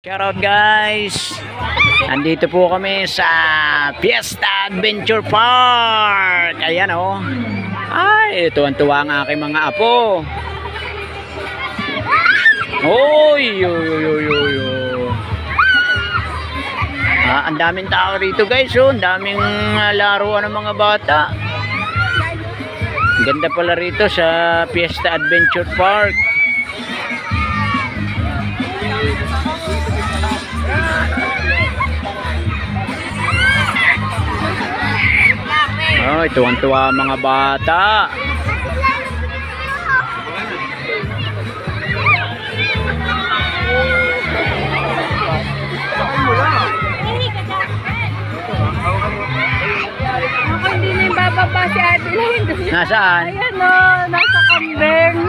Shoutout guys! Andito po kami sa Fiesta Adventure Park. Ayan oh. Ay, tuwan-tuwa ang aking mga apo. Oy, ang daming tao rito guys oh. Ang daming laruan ng mga bata. Ganda pala rito sa Fiesta Adventure Park. Ay, tuwang-tuwa mga bata. Ako hindi na yung bababa si Ate Lynn. Nasaan? Ayan o, nasa kambing.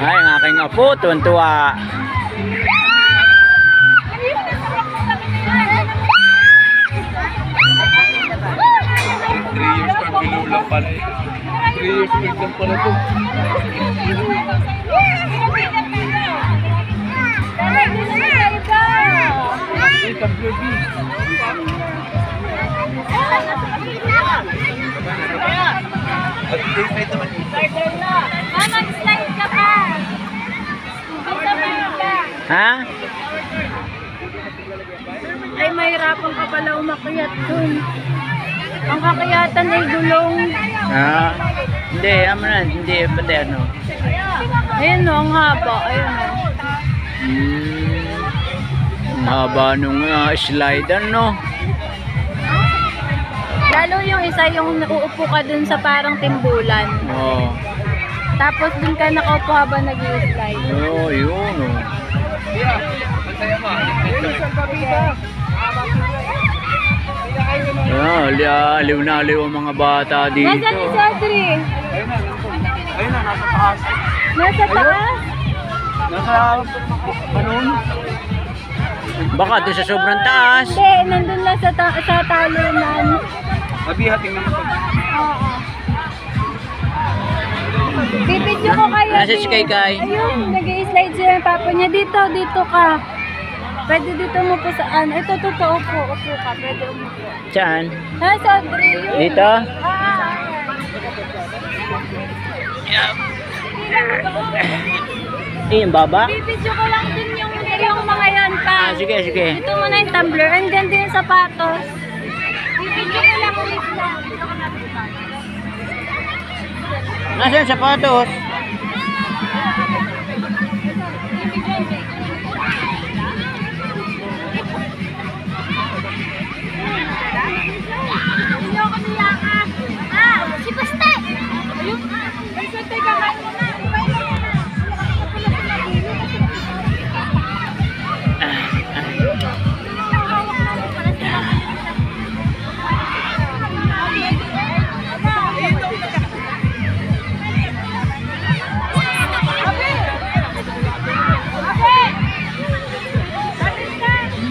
Ay, ang aking apo, tuwang-tuwa. Lang pala eh. 3 years old lang pala ito. AWB. Mag-slide ka pa. Ha? Ay, mahirapan ka pala umakyat dun. Ang kakayatan ay gulong. Ah, hindi, hindi pati ano. Ayun o, ang haba. Ayun o. Ang haba nung slide ano. Lalo yung isa yung uupo ka dun sa parang timbulan. Oh. Tapos dun ka nakaupo habang nag-i-slide. Oh, yun oh. Aliw na aliw ang mga bata dito. Nasaan si Audrey? Ayun na, nasa taas. Nasa taas? Nasa kanon. Baka doon sa sobrang taas. Hindi, nandun lang sa talunan. Mabihating naman ito. Oo. Bibidyo ko kayo. Nasa si Kaykay. Ayun, nag-i-slide siya yung papa niya. Dito ka. Pwede dito mo po saan. Ito, totoo po. Upo ka. Pwede umupo. Saan? Nasa Audrey yun. Dito? Yung baba? Bibidyo ko lang din yung mga yan pa. Sige, sige. Dito mo na yung tumbler. Ang ganda yung sapatos. Bibidyo ko lang ulit na. Nasaan yung sapatos? Hindi ako nilakas. Si Paste! Ayun. Ay, Paste, kakain mo na.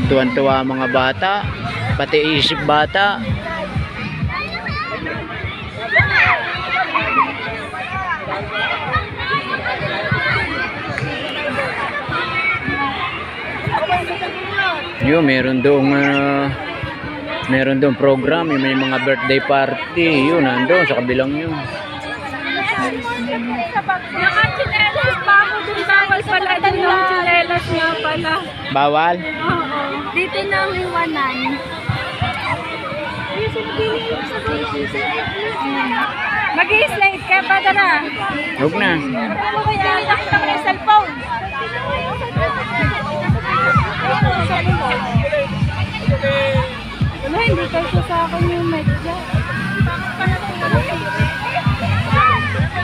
Tuwan-tuwa mga bata. Pati isip bata. Meron doong program, may mga birthday party, yun nandoon sa kabilang yun. Naka-chinelas pa ako dun. Bawal pala din yung chinelas nga pala. Bawal? Oo. Dito na ang iwanan. Mag-i-slide ka pa na. Huwag na. Nakita ko na sa